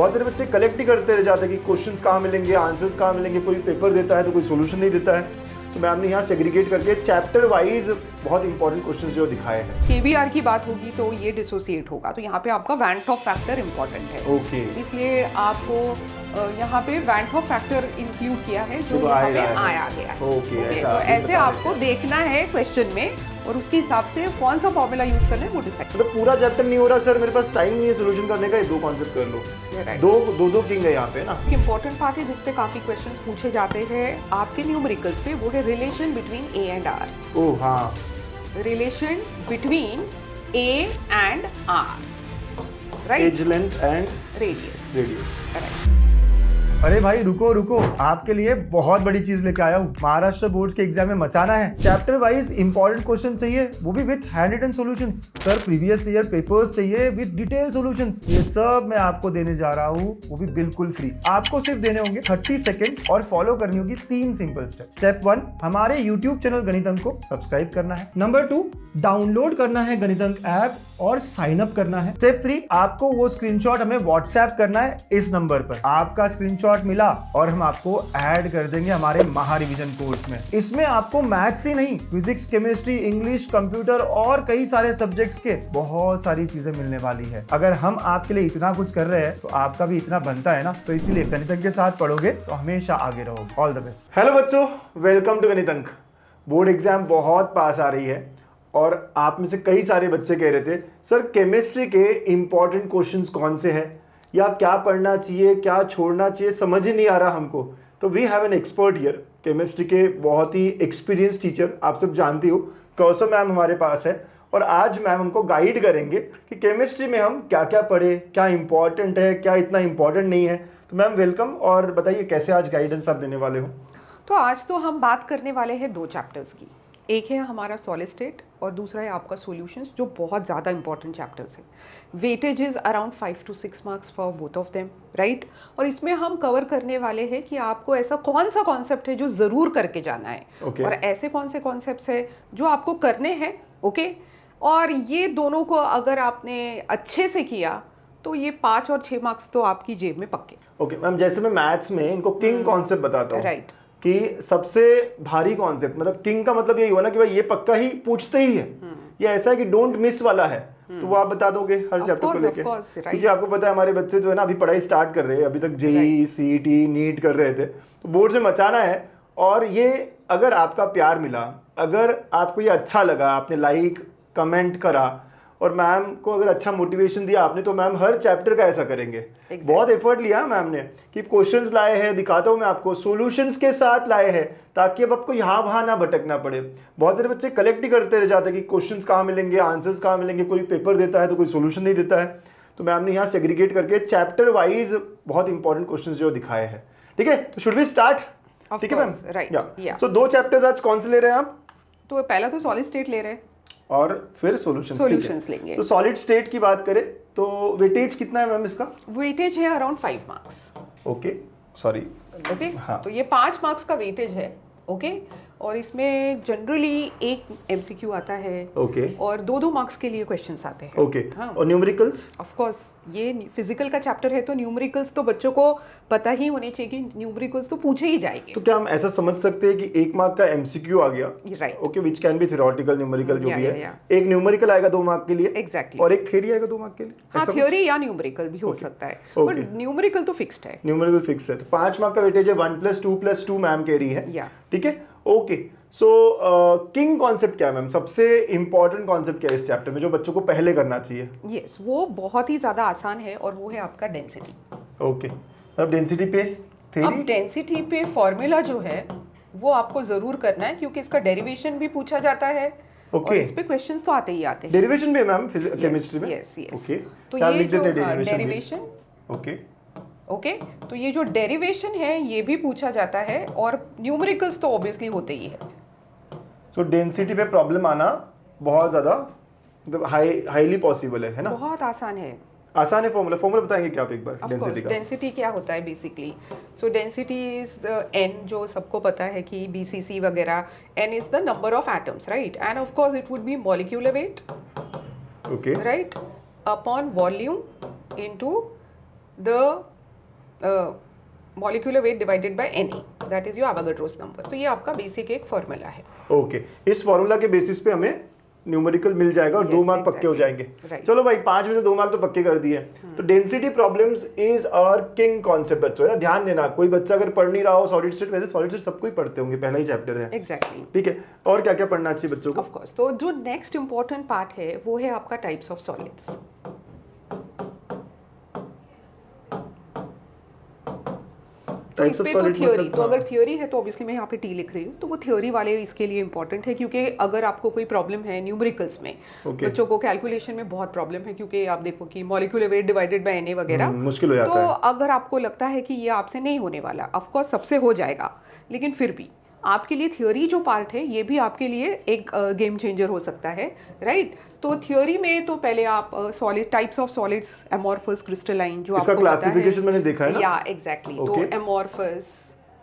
बहुत सारे बच्चे कलेक्ट ही करते रह जाते हैं कि क्वेश्चंस कहाँ मिलेंगे, आंसर्स कहाँ मिलेंगे, कोई पेपर देता है तो कोई सोल्यूशन नहीं देता है। तो मैम ने यहाँ सेग्रीगेट करके चैप्टर वाइज बहुत इंपॉर्टेंट क्वेश्चंस जो दिखाए हैं। केवीआर की बात होगी तो ये डिसोसिएट होगा, तो यहाँ पे आपका वैन टॉप फैक्टर इंपॉर्टेंट है। ओके। इसलिए आपको यहाँ पे वैन टॉप फैक्टर इंक्लूड किया है जो यहाँ पे आया गया है। ओके, तो ऐसे आपको देखना है क्वेश्चन में और उसके हिसाब से कौन सा फॉर्मूला यूज करना है वो डिसाइड। मतलब पूरा चैप्टर नहीं हो रहा सर, मेरे पास टाइम नहीं है सोल्यूशन करने का, ये दो कॉन्सेप्ट कर लो। दो किंग है यहाँ पे ना। इंपॉर्टेंट पार्ट है जिसपे काफी क्वेश्चंस पूछे जाते हैं आपके न्यूमेरिकल्स पे, वो है relation between A and R. Oh हाँ, relation between A and R, right? Edge length and radius. Radius. अरे भाई रुको रुको, आपके लिए बहुत बड़ी चीज लेके आया हूँ। महाराष्ट्र बोर्ड्स के एग्जाम में मचाना है। चैप्टर वाइज इंपॉर्टेंट क्वेश्चन चाहिए, वो भी with handwritten solutions. Sir previous year papers चाहिए विद डिटेल सॉल्यूशंस। ये सब मैं आपको देने जा रहा हूँ, वो भी बिल्कुल फ्री। आपको सिर्फ देने होंगे 30 सेकेंड्स और फॉलो करनी होगी 3 सिंपल स्टेप। स्टेप 1, हमारे यूट्यूब चैनल गणित अंक को सब्सक्राइब करना है। नंबर 2, डाउनलोड करना है गणित अंक ऐप और साइन अप करना है। स्टेप 3, आपको वो स्क्रीनशॉट हमें व्हाट्सएप करना है इस नंबर पर। आपका स्क्रीनशॉट मिला और हम आपको ऐड कर देंगे हमारे महा रिवीजन कोर्स में। इसमें आपको मैथ्स ही नहीं, फिजिक्स, केमिस्ट्री, इंग्लिश, कंप्यूटर और कई सारे सब्जेक्ट्स के बहुत सारी चीजें मिलने वाली है। अगर हम आपके लिए इतना कुछ कर रहे हैं तो आपका भी इतना बनता है ना, तो इसीलिए गणित अंक के साथ पढ़ोगे तो हमेशा आगे रहोगे। All the best. हेलो बच्चों, वेलकम टू गणित अंक। बोर्ड एग्जाम बहुत पास आ रही है और आप में से कई सारे बच्चे कह रहे थे सर केमिस्ट्री के इंपॉर्टेंट क्वेश्चंस कौन से हैं, या क्या पढ़ना चाहिए, क्या छोड़ना चाहिए, समझ ही नहीं आ रहा हमको। तो we have an expert here, chemistry के बहुत ही एक्सपीरियंस टीचर, आप सब जानती हो, कौसर मैम हमारे पास है। और आज मैम हमको गाइड करेंगे कि केमिस्ट्री में हम क्या क्या पढ़े, क्या इंपॉर्टेंट है, क्या इतना इंपॉर्टेंट नहीं है। तो मैम वेलकम, और बताइए कैसे आज गाइडेंस आप देने वाले हो। तो आज तो हम बात करने वाले हैं 2 चैप्टर्स की। एक है हमारा सॉलिड स्टेट और दूसरा है आपका सॉल्यूशंस, जो बहुत ज़्यादा इंपॉर्टेंट चैप्टर्स है। Weightage is around 5 to 6 marks for both of them, right? और इसमें हम कवर करने वाले हैं कि आपको ऐसा कौन सा कॉन्सेप्ट है जो ज़रूर करके जाना है, और ऐसे कौन से कॉन्सेप्ट्स है जो आपको करने हैं, ओके? और ये दोनों को अगर आपने अच्छे से किया तो ये 5 और 6 मार्क्स तो आपकी जेब में पक्के। ओके मैम, जैसे मैं मैथ्स में इनको किंग कॉन्सेप्ट बताता हूँ, राइट, कि सबसे भारी कॉन्सेप्ट, मतलब किंग का मतलब यही हुआ ना कि भाई ये पक्का ही पूछते ही है, ये ऐसा है कि डोंट मिस वाला है। तो वो आप बता दोगे हर चैप्टर को लेके, क्योंकि आपको पता है हमारे बच्चे जो है ना अभी पढ़ाई स्टार्ट कर रहे हैं, अभी तक जेईई, सीईटी, नीट कर रहे थे, तो बोर्ड से मचाना है। और ये अगर आपका प्यार मिला, अगर आपको ये अच्छा लगा, आपने लाइक कमेंट करा और मैम को अगर अच्छा मोटिवेशन दिया आपने, तो मैम हर चैप्टर का ऐसा करेंगे। बहुत एफर्ट लिया मैम ने कि क्वेश्चंस लाए हैं, दिखाता हूँ मैं आपको, सॉल्यूशंस के साथ लाए हैं, ताकि अब आपको यहाँ वहाँ ना भटकना पड़े। बहुत सारे बच्चे कलेक्ट ही करते रह जाते हैं कि क्वेश्चंस कहाँ मिलेंगे, आंसर्स कहाँ मिलेंगे, कोई पेपर देता है तो कोई सोल्यूशन नहीं देता है। तो मैम ने यहाँ सेग्रीगेट करके चैप्टर वाइज बहुत इंपॉर्टेंट क्वेश्चन जो दिखाए हैं। ठीक है, तो शुड वी स्टार्ट? ठीक है मैम, राइट। सो 2 चैप्टर्स आज कौन से ले रहे हैं आप? तो पहला तो सॉलिड स्टेट ले रहे हैं और फिर सॉल्यूशंस लेंगे। तो सॉलिड स्टेट की बात करें तो वेटेज कितना है मैम इसका? वेटेज है around 5 marks. Okay, sorry, okay, हाँ। तो ये 5 मार्क्स का वेटेज है, ओके? और इसमें जनरली एक एमसीक्यू आता है, ओके, और 2-2 मार्क्स के लिए क्वेश्चंस आते हैं। ओके, हाँ। और न्यूमेरिकल्स? ऑफ कोर्स, ये फिजिकल का चैप्टर है तो न्यूमेरिकल्स तो बच्चों को पता ही होने चाहिए कि न्यूमेरिकल्स तो पूछे ही जाएंगे। तो क्या हम ऐसा समझ सकते हैं कि 1 मार्क का एमसीक्यू आ गया, right? Okay, which can be theoretical, numerical जो भी है। या। एक न्यूमेरिकल आएगा 2 मार्क के लिए, एग्जैक्टली, और एक थ्योरी आएगा 2 मार्क के लिए। हाँ, थ्योरी या न्यूमेरिकल भी हो सकता है, बट न्यूमेरिकल तो फिक्स्ड है। न्यूमेरिकल फिक्स है, तो 5 मार्क का वेटेज है, 1+2+2 मैम कह रही है। ठीक है, ओके। सो किंग कॉन्सेप्ट क्या है मैम, सबसे इंपॉर्टेंट कॉन्सेप्ट क्या है इस चैप्टर में जो बच्चों को पहले करना चाहिए? यस, वो बहुत ही ज्यादा आसान है और वो है आपका डेंसिटी। ओके, अब डेंसिटी पे थ्योरी? अब डेंसिटी पे फॉर्मूला जो है वो आपको जरूर करना है, क्योंकि इसका डेरिवेशन भी पूछा जाता है। और इस पे क्वेश्चंस तो आते ही आते हैं। डेरिवेशन भी है मैम केमिस्ट्री में? यस, ओके, तो ये जो डेरिवेशन, ओके, तो ये जो डेरिवेशन है ये भी पूछा जाता है, और न्यूमेरिकल्स तो ऑब्वियसली होते ही है। सो डेंसिटी पे प्रॉब्लम आना बहुत ज्यादा मतलब हाईली पॉसिबल है ना? बहुत आसान है। आसान है। फॉर्मूला बताएंगे क्या आप एक बार डेंसिटी का? डेंसिटी क्या होता है basically? So density is n, जो सबको पता है कि BCC वगैरह, n is the number of atoms, right? End of course it would be molecular weight, okay, right, upon volume into the molecular weight divided by Na, that is your Avogadro's number. तो ये आपका basic एक formula है. Okay, इस formula के basis पे हमें numerical मिल जाएगा और 2 मार्क पक्के हो जाएंगे. चलो भाई 5 में से 2 मार्क तो पक्के कर दिए. तो density problems is our king concept बच्चों, है ना. ध्यान देना, कोई बच्चा अगर पढ़ नहीं रहा हो सॉलिड स्टेट, वैसे सॉलिड स्टेट सबको ही पढ़ते होंगे, पहला ही चैप्टर है. एग्जैक्टली. ठीक है, और क्या क्या पढ़ना चाहिए बच्चों को? Of course. तो जो नेक्स्ट इंपॉर्टेंट पार्ट है वो है आपका टाइप्स ऑफ सॉलिड्स. तो इस पे तो थ्योरी, तो अगर थ्योरी है तो ऑब्वियसली मैं यहाँ पे टी लिख रही हूँ, तो वो थ्योरी वाले इसके लिए इंपॉर्टेंट है, क्योंकि अगर आपको कोई प्रॉब्लम है न्यूमेरिकल्स में, बच्चों को कैलकुलेशन में बहुत प्रॉब्लम है, क्योंकि आप देखो कि molecular weight divided by Na वगैरह मुश्किल हो जाता है. तो अगर आपको लगता है कि ये आपसे नहीं होने वाला, ऑफ कोर्स सबसे हो जाएगा, लेकिन फिर भी आपके लिए थ्योरी जो पार्ट है ये भी आपके लिए एक गेम चेंजर हो सकता है, राइट. तो थ्योरी में तो पहले आप solid types of solids, amorphous, crystalline, जो आपको क्लासिफिकेशन मैंने देखा है ना. या एग्जैक्टली. तो एमॉर्फस,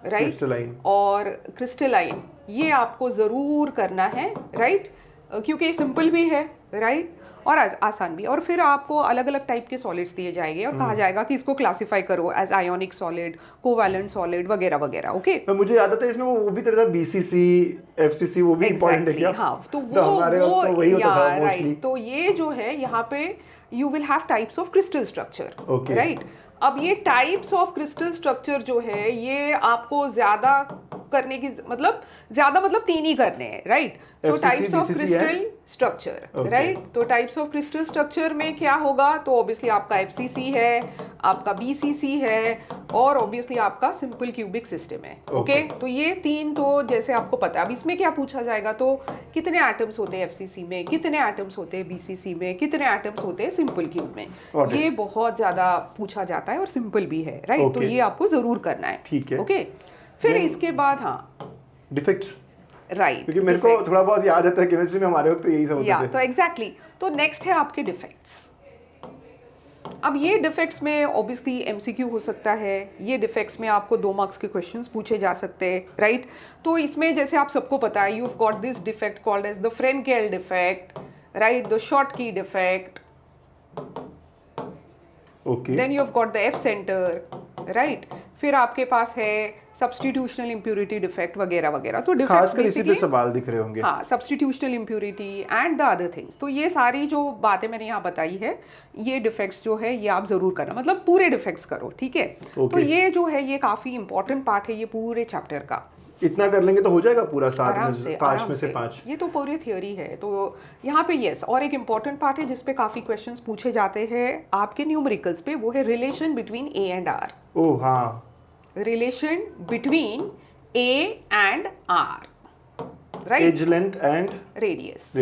राइट, क्रिस्टलाइन और क्रिस्टलाइन, ये आपको जरूर करना है, राइट, क्योंकि सिंपल भी है, राइट, और आसान भी. और फिर आपको अलग अलग टाइप के सॉलिड्स दिए जाएंगे और कहा जाएगा कि इसको क्लासिफाई करो as ionic solid, covalent solid वगैरह वगैरह. ओके, मुझे याद आता है इसमें वो भी तरह बीसीसी, एफसीसी, वो भी इंपॉर्टेंट है क्या? हाँ, तो हमारे वक्त तो वही होता था मोस्टली. तो ये जो है यहाँ पे you will have types of crystal structure, right. अब ये टाइप्स ऑफ क्रिस्टल स्ट्रक्चर जो है ये आपको ज्यादा करने की मतलब 3 ही करने हैं, राइट. तो types of crystal structure, right. तो टाइप्स ऑफ क्रिस्टल स्ट्रक्चर में क्या होगा, तो ऑब्वियसली आपका एफसीसी है, आपका बीसीसी है, और ऑब्वियसली आपका सिंपल क्यूबिक सिस्टम है. ओके, तो ये 3 तो जैसे आपको पता है. अब इसमें क्या पूछा जाएगा, तो कितने एटम्स होते हैं एफसीसी में, कितने एटम्स होते हैं बीसीसी में, कितने एटम्स होते हैं सिंपल क्यूब में. ये बहुत ज्यादा पूछा जाता है और सिंपल भी है, राइट. तो ये आपको जरूर करना है. ठीक है. ओके, फिर इसके बाद हाँ डिफेक्ट्स, राइट, क्योंकि मेरे को थोड़ा बहुत याद आता है केमिस्ट्री में हमारे वक्त तो यही सब होता था. तो एग्जैक्टली. तो नेक्स्ट है आपके डिफेक्ट्स. अब ये डिफेक्ट्स में ऑब्वियसली एमसीक्यू हो सकता है, ये डिफेक्ट्स में आपको 2 मार्क्स के क्वेश्चंस पूछे जा सकते हैं, राइट. तो इसमें जैसे आप सबको पता है, you have got this defect called as the Frenkel defect, right, the Schottky defect. Okay, then you have got the F centre, right. फिर आपके पास है सब्स्टिट्यूशनल इम्प्यूरिटी डिफेक्ट वगैरह वगैरह. तो खासकर इसी पे सवाल दिख रहे होंगे. हाँ, substitutional impurity and the other things. तो ये सारी जो बातें मैंने यहाँ बताई है, ये डिफेक्ट्स जो है ये आप जरूर करना, मतलब पूरे डिफेक्ट्स करो, ठीक है. तो ये जो है ये काफी इंपॉर्टेंट पार्ट है ये पूरे चैप्टर का. इतना कर लेंगे तो हो जाएगा पूरा 7 में से 5 में से 5. ये तो पूरी थ्योरी है. तो यहाँ पे यस, और एक इम्पॉर्टेंट पार्ट है जिसपे काफी क्वेश्चंस पूछे जाते हैं आपके न्यूमेरिकल्स पे, वो है relation between A and R. Oh हाँ, रिलेशन बिटवीन A and R, right? Edge length and radius.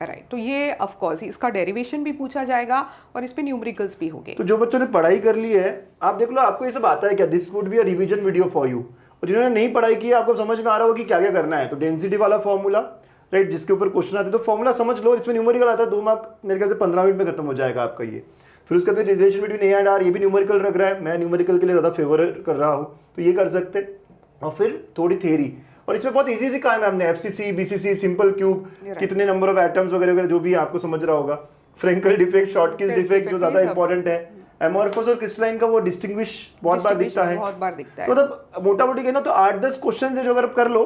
Right. तो ये ऑफ कोर्स इसका डेरिवेशन भी पूछा जाएगा और इस पे न्यूमेरिकल्स भी होंगे. तो जो बच्चों ने पढ़ाई कर ली है, आप देख लो आपको ये सब आता है क्या? This would be a revision video for you. और जिन्होंने नहीं पढ़ाई की है आपको समझ में आ रहा होगा कि क्या क्या करना है. तो डेंसिटी वाला फॉर्मूला, राइट, जिसके ऊपर क्वेश्चन आते हैं, तो फॉर्मूला समझ लो. इसमें न्यूमेरिकल आता है, 2 मार्क मेरे ख्याल से 15 मिनट में खत्म हो जाएगा आपका ये. फिर उसके बाद relation between A and r, ये भी न्यूमेरिकल रख रहा है, मैं न्यूमेरिकल के लिए ज़्यादा फेवर कर रहा हूँ, तो ये कर सकते हैं. और फिर थोड़ी थ्योरी, और इसमें बहुत इजी काम है. हमने एफसीसी, बीसीसी, सिंपल क्यूब, कितने नंबर ऑफ एटम्स वगैरह वगैरह जो भी आपको समझ रहा होगा. फ्रेंकल डिफेक्ट, शॉर्टकी डिफेक्ट जो ज़्यादा इंपॉर्टेंट है. एमॉर्फस और क्रिस्टलाइन का वो डिस्टिंग्विश बहुत बार दिखता है. मतलब मोटा मोटी कहना तो 8-10 क्वेश्चन है जो अगर कर लो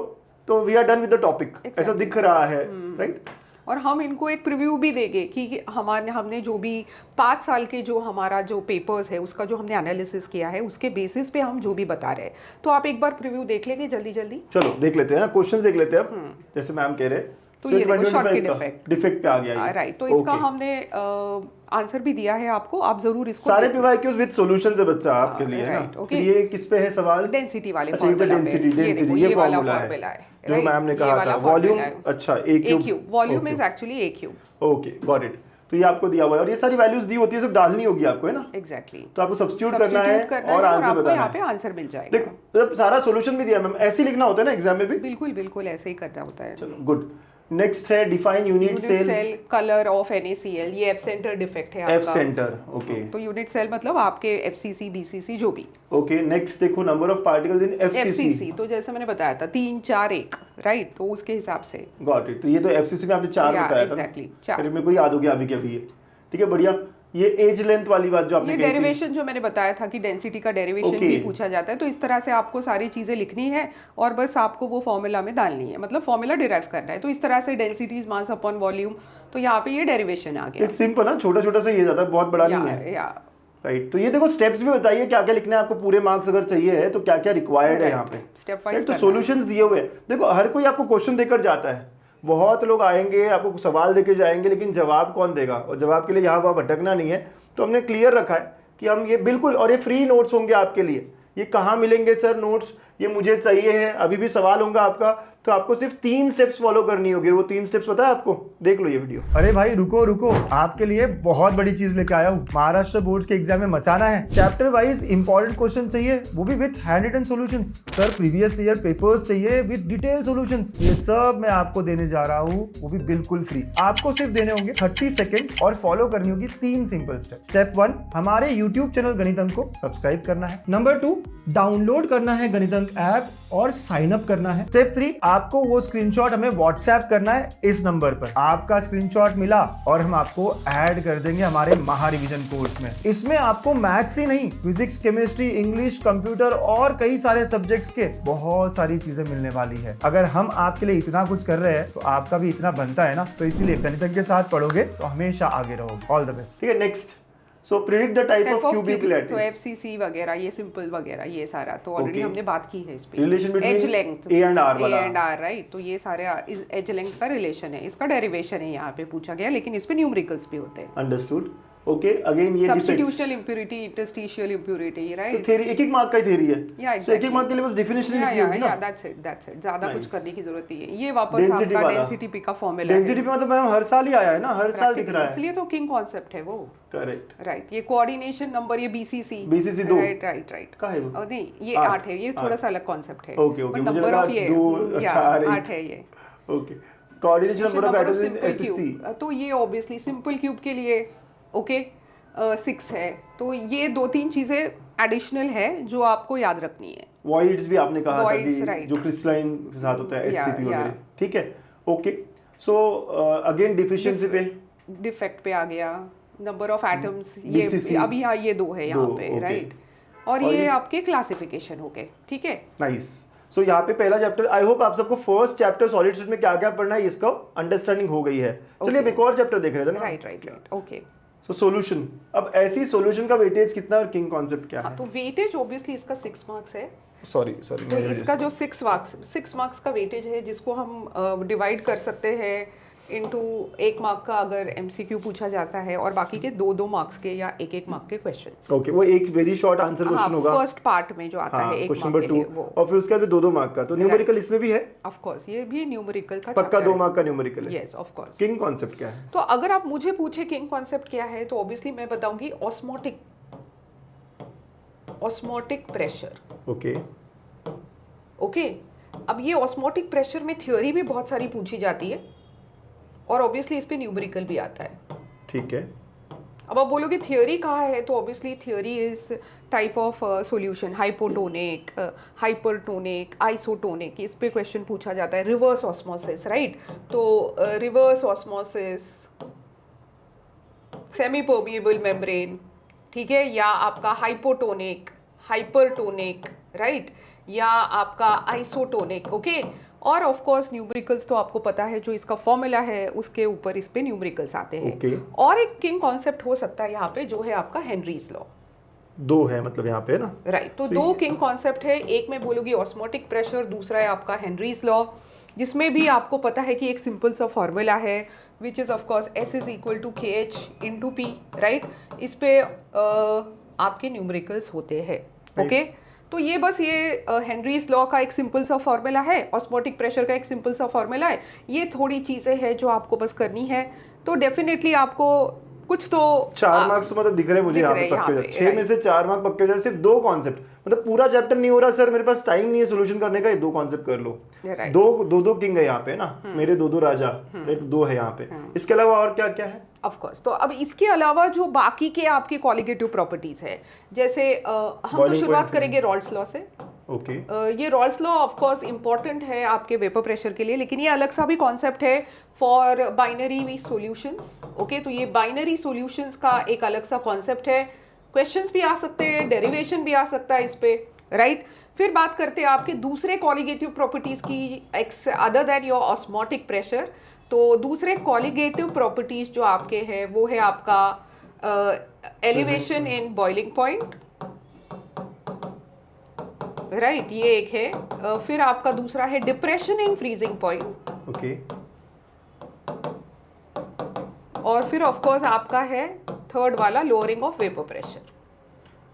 तो we are done with the topic. ऐसा दिख रहा है, राइट. और हम इनको एक प्रीव्यू भी देंगे कि हमने जो भी 5 साल के जो हमारा जो पेपर्स है उसका जो हमने एनालिसिस किया है उसके बेसिस पे हम जो भी बता रहे हैं. तो आप एक बार प्रीव्यू देख लेंगे जल्दी जल्दी. चलो देख लेते हैं ना, क्वेश्चंस देख लेते हैं अब. जैसे मैम कह रहे हैं, तो ये देखो शॉर्टकी डिफेक्ट पे आ गया. राइट. तो इसका हमने आंसर भी दिया है आपको, आप जरूर इसको सारे पीवाईक्यूज विद सॉल्यूशंस है बच्चा आपके लिए ना. ओके, ये किस पे है सवाल? डेंसिटी वाले फॉर्मूला पे. डेंसिटी ये फॉर्मूला है जो मैम ने कहा था. वॉल्यूम, अच्छा a cube, volume is actually a cube. Okay, got it. तो ये आपको दिया हुआ है और ये सारी वैल्यूज दी होती है, सब डालनी होगी आपको, है ना. एग्जैक्टली. तो आपको सब्स्टिट्यूट करना है और आंसर बताना है. यहाँ पे आंसर मिल जाएगा. देखो मतलब सारा सॉल्यूशन भी दिया मैम, ऐसे ही लिखना होता है ना एग्जाम में भी. बिल्कुल बिल्कुल ऐसे ही करना होता है. चलो गुड. नेक्स्ट है define unit cell colour of NaCl. ये एफ सेंटर डिफेक्ट है आपका. F centre, okay. तो यूनिट सेल मतलब आपके FCC BCC जो भी. ओके. नेक्स्ट देखो number of particles in FCC. तो जैसे मैंने बताया था 3 4 1, राइट. तो उसके हिसाब से गॉट इट. तो ये तो FCC में आपने 4 बताया था. एग्जैक्टली. फिर मेरे को याद हो गया अभी के अभी ये. ठीक है, बढ़िया. ये एज लेंथ वाली बात जो आपने ये कही थी। डेरिवेशन जो मैंने बताया था कि डेंसिटी का डेरिवेशन Okay. भी पूछा जाता है, तो इस तरह से आपको सारी चीजें लिखनी है और बस आपको वो फॉर्मूला में डालनी है, मतलब फॉर्मूला डिराइव करना है। तो इस तरह से density is mass upon volume, तो यहाँ पे ये डेरिवेशन आ गया। इट्स सिंपल ना, छोटा छोटा सा ये ज्यादा बहुत बड़ा नहीं है। या राइट, तो ये देखो स्टेप्स भी बताइए क्या क्या लिखना है आपको, पूरे मार्क्स अगर चाहिए है तो क्या क्या रिक्वायर्ड है यहाँ पे। स्टेप वाइज तो सॉल्यूशंस दिए हुए हैं। देखो हर कोई आपको क्वेश्चन देकर जाता है, बहुत लोग आएंगे आपको सवाल देके जाएंगे, लेकिन जवाब कौन देगा, और जवाब के लिए यहाँ वहाँ भटकना नहीं है। तो हमने क्लियर रखा है कि हम ये बिल्कुल, और ये फ्री नोट्स होंगे आपके लिए। ये कहाँ मिलेंगे सर नोट्स, ये मुझे चाहिए है, अभी भी सवाल होगा आपका, तो आपको सिर्फ 3 स्टेप्स फॉलो करनी होगी। वो 3 स्टेप्स पता है आपको, देख लो ये वीडियो। अरे भाई रुको रुको, आपके लिए बहुत बड़ी चीज लेके आया हूँ। महाराष्ट्र बोर्ड्स के एग्जाम में मचाना है। चैप्टर वाइज इंपॉर्टेंट क्वेश्चन चाहिए, वो भी with handwritten solutions. Sir previous year papers चाहिए विथ डिटेल सॉल्यूशंस। ये सब मैं आपको देने जा रहा हूँ, वो भी बिल्कुल फ्री। आपको सिर्फ देने होंगे 30 सेकेंड्स और फॉलो करनी होगी 3 सिंपल स्टेप। स्टेप 1, हमारे यूट्यूब चैनल गणित अंक को सब्सक्राइब करना है। नंबर 2, डाउनलोड करना है गणित अंक ऐप और साइन अप करना है। स्टेप 3, आपको वो स्क्रीनशॉट हमें व्हाट्सएप करना है इस नंबर पर। आपका स्क्रीनशॉट मिला और हम आपको ऐड कर देंगे हमारे महा रिवीजन कोर्स में। इसमें आपको मैथ्स ही नहीं, फिजिक्स, केमिस्ट्री, इंग्लिश, कंप्यूटर और कई सारे सब्जेक्ट्स के बहुत सारी चीजें मिलने वाली है। अगर हम आपके लिए इतना कुछ कर रहे हैं तो आपका भी इतना बनता है ना, तो इसीलिए गणित अंक के साथ पढ़ोगे तो हमेशा आगे रहोगे। All the best. ठीक है, next. So predict the type of cubic तो लैटिस। एफसीसी वगैरह, ये सिंपल वगैरह, ये सारा तो ऑलरेडी Okay. हमने बात की है इस पे। Relation between edge length, A and R वाला। A and R, right. तो ये सारे एज लेंथ का रिलेशन है, इसका डेरिवेशन है यहाँ पे पूछा गया, लेकिन इस पे न्यूमेरिकल्स भी होते हैं। अंडरस्टूड। ओके, अगेन ये सब्स्टिट्यूशनल इंप्योरिटी, इंटरस्टिशियल इंप्योरिटी, तो राइट। थ्योरी एक एक मार्क का ही थ्योरी है। Yeah, तो एक एक मार्क के लिए बस डेफिनेशन लिखनी होगी ना। That's it. ज्यादा कुछ Nice. करने की जरूरत नहीं है। ये वापस Density आपका वाला। डेंसिटी पी का फॉर्मूला है। डेंसिटी पे मतलब मैम हर साल ही आया है ना, हर साल दिख रहा है। इसलिए तो किंग कॉन्सेप्ट है वो। करेक्ट। राइट, ये कोऑर्डिनेशन नंबर, ये बीसीसी। BCC 2। राइट। कहाँ है वो? नहीं, ये 8 8 है, ये थोड़ा सा अलग कॉन्सेप्ट है। ओके, बट मुझे नंबर लगा ऑफ ये 2, अच्छा, 8 है ये। Okay, coordination number of atoms in SSC. तो ये ऑब्वियसली सिंपल क्यूब के लिए ओके 6 है। तो ये 2-3 चीजें एडिशनल है जो आपको याद रखनी है। वॉइड्स भी आपने कहा था Voids, कि right. जो क्रिस्टलाइन के साथ होता है, Yeah, एचसीपी वगैरह। yeah. ठीक है, ओके। सो अगेन डिफिशिएंसी पे डिफेक्ट पे आ गया, नंबर ऑफ एटम्स, BCC, ये अभी यहाँ ये 2 है यहाँ 2, पे, okay. राइट। और ये आपके क्लासिफिकेशन हो गए, ठीक है। नाइस। सो यहाँ पे पहला चैप्टर, आई होप आप सबको फर्स्ट चैप्टर सॉलिड स्टेट में क्या क्या पढ़ना है इसका अंडरस्टैंडिंग हो गई है। चलिए अब एक और चैप्टर देख रहे थे ना। Right, okay. सो सॉल्यूशन, अब ऐसी सॉल्यूशन का वेटेज कितना और किंग कॉन्सेप्ट क्या हाँ, है? तो वेटेज ऑब्वियसली इसका 6 मार्क्स है। सॉरी तो इसका जो 6 मार्क्स का वेटेज है, जिसको हम डिवाइड कर सकते हैं इनटू 1 मार्क का अगर एमसीक्यू पूछा जाता है, और बाकी के 2-2 मार्क्स के या 1-1 मार्क के क्वेश्चंस। ओके, वो एक वेरी शॉर्ट आंसर क्वेश्चन होगा फर्स्ट पार्ट में जो आता है 1 क्वेश्चन मार्क नंबर के लिए 2, वो। और फिर उसके बाद 2-2 मार्क का। तो न्यूमेरिकल इसमें भी है, ऑफ कोर्स ये भी न्यूमेरिकल का पक्का 2 मार्क का न्यूमेरिकल है। Yes, of course. King concept क्या है? तो अगर आप मुझे पूछे किंग कॉन्सेप्ट क्या है, तो ऑब्वियसली मैं बताऊंगी ऑस्मोटिक प्रेशर। ओके, अब ये ऑस्मोटिक प्रेशर में थ्योरी भी बहुत सारी पूछी जाती है, और ऑब्वियसली इस पे न्यूमेरिकल भी आता है। ठीक है। अब आप बोलोगे थ्योरी कहाँ है, तो obviously theory is type of solution, hypotonic, hypertonic, isotonic, इस पे क्वेश्चन पूछा जाता है। Reverse osmosis, right. तो reverse osmosis, semi permeable membrane, ठीक है, या आपका हाइपोटोनिक, हाइपरटोनिक, राइट, या आपका आइसोटोनिक, ओके। और ऑफ कोर्स न्यूमेरिकल्स तो आपको पता है, जो इसका फॉर्मूला है उसके ऊपर इस पे न्यूमेरिकल्स आते हैं। Okay. और एक किंग कॉन्सेप्ट हो सकता है यहाँ पे, जो है आपका हेनरीज लॉ। 2 है मतलब यहाँ पे ना, राइट। तो 2 किंग कॉन्सेप्ट है, एक में बोलूँगी ऑस्मोटिक प्रेशर, दूसरा है आपका हेनरीज लॉ, जिसमें भी आपको पता है कि एक सिंपल सा फॉर्मूला है, which is of course S is equal to KH into P, right. इस पे आपके न्यूमेरिकल्स होते हैं, ओके। तो ये बस ये हेनरीज लॉ का एक सिंपल सा फॉर्मूला है, ऑस्मोटिक प्रेशर का एक सिंपल सा फॉर्मूला है। ये थोड़ी चीज़ें हैं जो आपको बस करनी है, तो डेफिनेटली आपको कुछ तो 4 मार्क्स तो मतलब दिख रहे हैं मुझे यहाँ पे पक्के हो जाए। 6 में से 4 मार्क पक्के हो जाए, सिर्फ 2 कॉन्सेप्ट, मतलब पूरा चैप्टर नहीं हो रहा सर, मेरे पास टाइम नहीं है सोल्यूशन करने का, ये 2 कॉन्सेप्ट कर लो। Right. 2 किंग है यहाँ पे ना, मेरे 2 राजा, 2 है यहाँ पे। इसके अलावा और क्या क्या है? Of course. तो अब इसके अलावा जो बाकी के आपके कॉलिगेटिव प्रॉपर्टीज है, जैसे हम तो Boiling शुरुआत point करेंगे रॉल्ड्स लॉ से। ओके ये Rawls law of course important है आपके वेपर प्रेशर के लिए, लेकिन ये अलग सा भी कॉन्सेप्ट है फॉर बाइनरी सॉल्यूशंस। ओके, तो ये बाइनरी सॉल्यूशंस का एक अलग सा कॉन्सेप्ट है। क्वेश्चंस भी आ सकते हैं, डेरिवेशन भी आ सकता है इस पे, राइट। फिर बात करते हैं आपके दूसरे कॉलिगेटिव प्रॉपर्टीज की other than your osmotic pressure. तो दूसरे कॉलिगेटिव प्रॉपर्टीज जो आपके हैं वो है आपका elevation in boiling point, right, ये एक है। फिर आपका दूसरा है depression in freezing point, okay और फिर ऑफ कोर्स आपका है थर्ड वाला लोअरिंग ऑफ वेपर प्रेशर।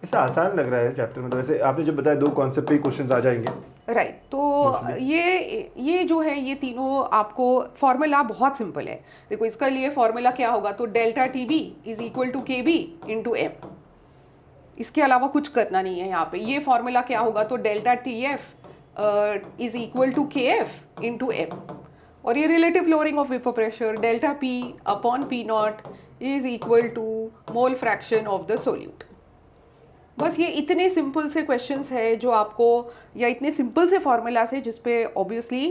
ऐसा आसान लग रहा है चैप्टर में, तो वैसे आपने जो बताया 2 कॉन्सेप्ट पे क्वेश्चंस आ जाएंगे। राइट, तो ये जो है ये तीनों आपको फॉर्मूला बहुत सिंपल है। देखो इसका लिए फॉर्मूला क्या होगा, तो delta T b is equal to K b into m, इसके अलावा कुछ करना नहीं है यहाँ पे। ये फॉर्मूला क्या होगा, तो delta T f is equal to K f into m, और ये relative lowering of vapour pressure delta P upon P naught is equal to mole fraction of the solute. बस ये इतने सिंपल से क्वेश्चंस है जो आपको, या इतने सिंपल से फॉर्मूलास है जिसपे ऑब्वियसली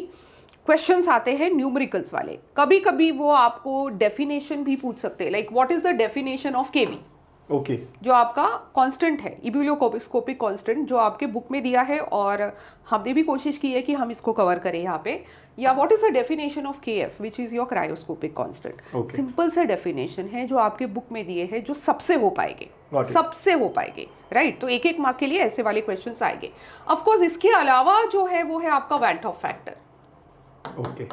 क्वेश्चंस आते हैं न्यूमेरिकल्स वाले। कभी कभी वो आपको डेफिनेशन भी पूछ सकते हैं, like what is the definition of KV, okay जो आपका कांस्टेंट है, इब्यूलोस्कोपिक कांस्टेंट जो आपके बुक में दिया है, और हमने भी कोशिश की है कि हम इसको कवर करें यहाँ पे। या what is the definition of K F which is your cryoscopic constant. Simple से डेफिनेशन है जो आपके बुक में दिए हैं, जो सबसे हो पाएंगे, सबसे हो पाएंगे, राइट। तो एक एक मार्क के लिए ऐसे वाले क्वेश्चंस आएंगे। ऑफ कोर्स इसके अलावा जो है वो है आपका van't Hoff factor, okay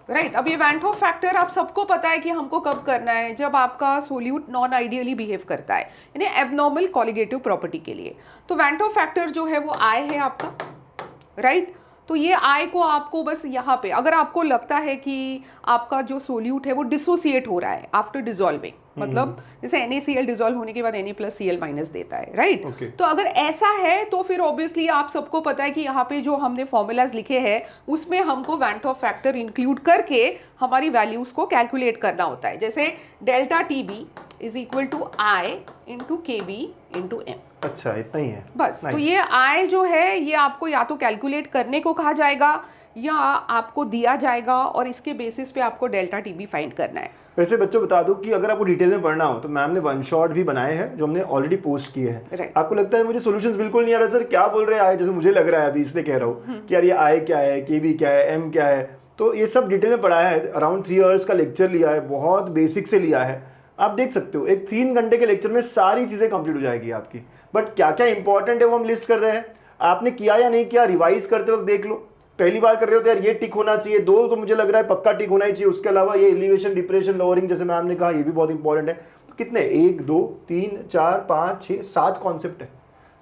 right. अब ये वैन हॉफ फैक्टर आप सबको पता है कि हमको कब करना है, जब आपका सोल्यूट नॉन आइडियली बिहेव करता है, यानी एबनॉर्मल कॉलिगेटिव प्रॉपर्टी के लिए। तो वैन हॉफ फैक्टर जो है वो आई है आपका, राइट। तो ये आई को आपको बस यहाँ पे, अगर आपको लगता है कि आपका जो सोल्यूट है वो डिसोसिएट हो रहा है आफ्टर डिसॉल्विंग, मतलब जैसे NaCl डिसॉल्व होने के बाद Na+Cl- देता है, राइट। तो अगर ऐसा है तो फिर ऑब्वियसली आप सबको पता है कि यहाँ पे जो हमने फॉर्मूलाज लिखे हैं उसमें हमको वैन हॉफ फैक्टर इंक्लूड करके हमारी वैल्यूज को कैलकुलेट करना होता है। जैसे delta T b is equal to i into K b into m. अच्छा, इतना ही है बस। तो ये आई जो है ये आपको या तो कैलकुलेट करने को कहा जाएगा या आपको दिया जाएगा, और इसके बेसिस पे आपको डेल्टा टी बी फाइंड करना है। वैसे बच्चों बता दूं कि अगर आपको डिटेल में पढ़ना हो तो मैम ने 1 शॉट भी बनाए हैं जो हमने ऑलरेडी पोस्ट किए हैं। Right. आपको लगता है मुझे सॉल्यूशंस बिल्कुल नहीं आ रहा, सर क्या बोल रहे हैं, जैसे मुझे लग रहा है अभी, इसलिए कह रहा हूँ कि यार ये आई क्या है, के बी क्या है, एम क्या है, तो ये सब डिटेल में पढ़ाया है। अराउंड 3 आवर्स का लेक्चर लिया है, बहुत बेसिक से लिया है। आप देख सकते हो एक 3 घंटे के लेक्चर में सारी चीजें कंप्लीट हो जाएगी आपकी। बट क्या क्या इंपॉर्टेंट है वो हम लिस्ट कर रहे हैं, आपने किया या नहीं किया रिवाइज करते वक्त देख लो। पहली बार कर रहे हो तो यार ये टिक होना चाहिए, 2 तो मुझे लग रहा है पक्का टिक होना ही चाहिए। उसके अलावा ये एलिवेशन, डिप्रेशन, लोअरिंग जैसे मैम ने कहा ये भी बहुत इंपॉर्टेंट है। तो कितने, 1 2 3 4 5 6 7 कॉन्सेप्ट है।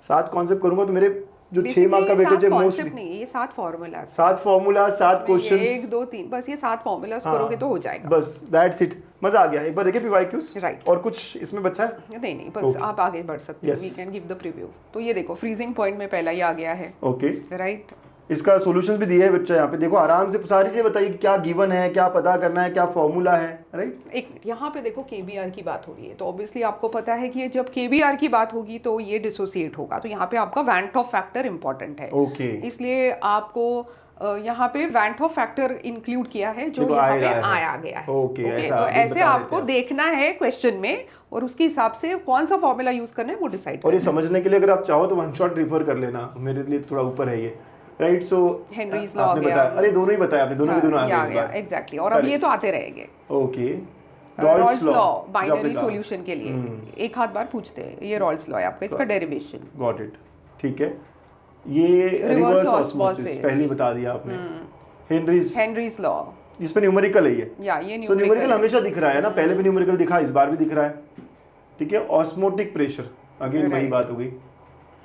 7 कॉन्सेप्ट करूंगा तो मेरे जो 6 मार्क का वेटेज है मोस्टली नहीं, ये 7 फॉर्मूला, 7 फॉर्मूला, 7 क्वेश्चन, 1 2 3, बस ये 7 फॉर्मूलाज करोगे तो हो जाएगा। बस दैट्स इट। मजा आ गया। एक बार देखिए पीवाईक्यूज, राइट। और कुछ इसमें बचा है? नहीं, बस आप आगे बढ़ सकते हो, we can give the preview. तो ये देखो फ्रीजिंग पॉइंट में पहला ही आ गया है, ओके, राइट। इसका सॉल्यूशंस भी दिए है बच्चा यहाँ पे, देखो आराम से सारी चीजें बताइए क्या गिवन है, क्या पता करना है, क्या फॉर्मूला है, राइट। एक यहाँ पे देखो KBR की बात हो रही है, तो ऑब्वियसली आपको पता है कि जब KBR की बात होगी तो ये डिसोसिएट होगा, तो यहाँ पे आपका वैन हॉफ फैक्टर इंपॉर्टेंट है। ओके, इसलिए आपको यहाँ पे वैन हॉफ फैक्टर इंक्लूड किया है, जो यहाँ पे आ गया है। ओके, तो ऐसे आपको देखना है क्वेश्चन में, और उसके हिसाब से कौन सा फॉर्मूला यूज करना है वो डिसाइड। और ये समझने के लिए अगर आप चाहो तो 1 शॉट रिफर कर लेना, मेरे लिए थोड़ा ऊपर है ये, राइट। सो हेनरीज लॉ आ गया, अरे दोनों ही बताया आपने, दोनों के दोनों आ गए इस बार, एग्जैक्टली। और अब ये तो आते रहेंगे। Okay, Rawls law binary solution के लिए एक हाथ बार पूछते हैं, ये रॉल्स लॉ है आपका, इसका डेरिवेशन। गॉट इट, ठीक है। ये रिवर्स ऑस्मोसिस पहले बता दिया आपने। हेनरीज लॉ, इस पे न्यूमेरिकल है ये, ये न्यूमेरिकल हमेशा दिख रहा है ना, पहले भी न्यूमेरिकल दिखा, इस बार भी दिख रहा है, ठीक है। ऑस्मोटिक प्रेशर, अगेन वही बात हो गई,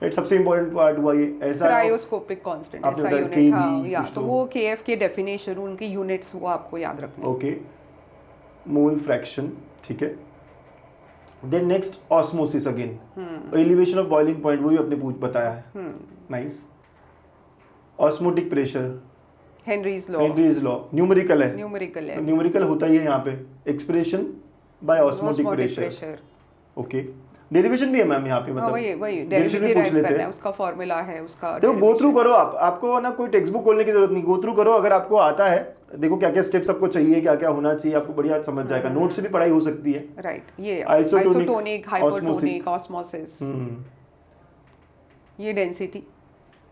राइट। सबसे इंपॉर्टेंट पार्ट हुआ ये, ऐसा क्रायोस्कोपिक कांस्टेंट, ऐसा यूनिट, हां, या तो वो KF के डेफिनेशन, उनके यूनिट्स वो आपको याद रखने। ओके, मोल फ्रैक्शन, ठीक है। Then next osmosis again, elevation of boiling point, वो भी अपने बताया है, nice. Osmotic pressure, Henry's law, numerical है, न्यूमेरिकल होता ही है यहाँ पे, expression by osmotic pressure, okay. Derivation भी है मैम यहाँ पे, हाँ, मतलब वही डेरिवेशन भी पूछ derive लेते करना है, हैं। उसका फॉर्मूला है उसका। देखो गो थ्रू करो, आपको ना कोई टेक्स्ट बुक खोलने की जरूरत नहीं, गो थ्रू करो, अगर आपको आता है देखो क्या क्या स्टेप्स आपको चाहिए, क्या क्या होना चाहिए, आपको बढ़िया समझ जाएगा। नोट से भी पढ़ाई हो सकती है। राइट, ये आइसोटोनिक, आइसोटोनिक, हाइपोटोनिक, ऑस्मोसिस, ये डेंसिटी,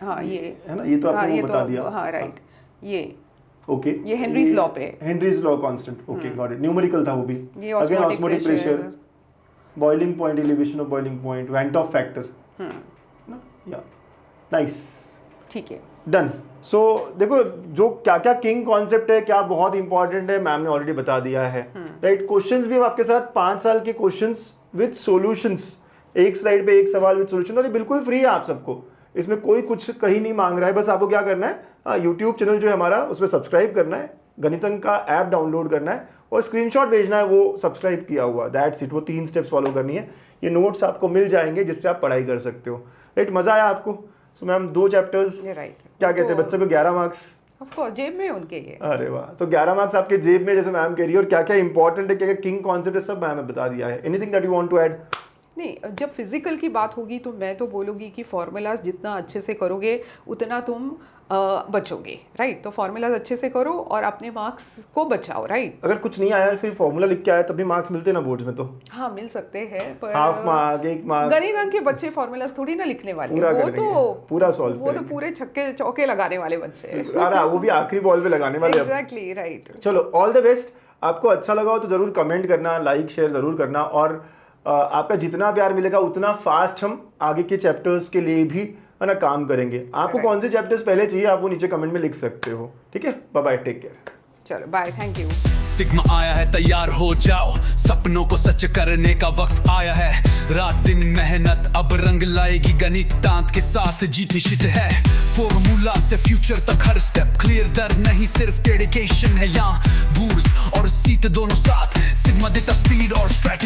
हाँ ये है ना, ये तो हाँ, आपने ये वो तो बता दिया। हाँ राइट, ये ओके, ये हेनरीज लॉ पे है। Henry's law constant, okay got it. Numerical था वो भी। ये again osmotic osmotic pressure। Pressure, boiling point, elevation of boiling point, went of factor, या नाइस, ठीक है डन। सो देखो जो क्या क्या किंग कॉन्सेप्ट है, क्या बहुत इंपॉर्टेंट है, मैम ने ऑलरेडी बता दिया है। राइट, क्वेश्चंस भी अब आपके साथ 5 साल के क्वेश्चंस विद सॉल्यूशंस, एक स्लाइड पे एक सवाल विद सॉल्यूशन, और ये बिल्कुल फ्री है आप सबको, इसमें कोई कुछ कहीं नहीं मांग रहा है। बस आपको क्या करना है, यूट्यूब चैनल जो है हमारा उस पर सब्सक्राइब करना है, गणितन का ऐप डाउनलोड करना है और स्क्रीनशॉट भेजना है वो सब्सक्राइब किया हुआ, दैट्स इट। वो 3 स्टेप्स फॉलो करनी है, ये नोट्स आपको मिल जाएंगे जिससे आप पढ़ाई कर सकते हो। राइट, मजा आया आपको? सो मैम 2 चैप्टर्स, ये राइट, क्या कहते हैं बच्चे को 11 मार्क्स? ऑफ कोर्स जेब में उनके ये। अरे वाह, तो 11 मार्क्स आपके जेब में, जैसे मैम कह रही है। और क्या क्या इंपॉर्टेंट है, क्या क्या किंग कॉन्सेप्ट है, सब मैम ने बता दिया है। Anything that you want to add? नहीं, जब फिजिकल की बात होगी तो मैं तो बोलूँगी कि फॉर्मूलाज जितना अच्छे से करोगे उतना तुम बचोगे। राइट, तो फॉर्मूलाज अच्छे से करो और अपने मार्क्स को बचाओ। राइट, अगर कुछ नहीं आया फिर फॉर्मूला लिख के आया तब भी मार्क्स मिलते ना बोर्ड्स में? तो हाँ मिल सकते हैं, पर हाफ मार्क, 1 मार्क, गणित अंक के बच्चे फॉर्मूलाज थोड़ी ना लिखने वाले, पूरा वो कर देंगे, तो पूरा सॉल्व वो तो पूरे छक्के चौके लगाने वाले बच्चे हैं। अरे वो भी आखिरी बॉल पे लगाने वाले। Exactly right. चलो, ऑल द बेस्ट। आपको अच्छा लगा हो तो जरूर कमेंट करना, लाइक शेयर जरूर करना, और आपका जितना प्यार मिलेगा उतना फास्ट हम आगे के चैप्टर्स के लिए भी है ना काम करेंगे। आपको कौन से चैप्टर्स पहले चाहिए आप वो नीचे कमेंट में लिख सकते हो। ठीक है, बाय बाय, टेक केयर। चलो बाय, थैंक यू। सिग्मा आया है, तैयार हो जाओ, सपनों को सच करने का वक्त आया है। रात दिन मेहनत अब रंग लाएगी, गणितांत के साथ जीत निश्चित है। फॉर्मूला से फ्यूचर तक हर स्टेप क्लियर, डर नहीं सिर्फ डेडिकेशन है यहाँ। बूस्ट और सीट दोनों साथ, सिग्मा देता स्पीड और स्ट्रेटजी।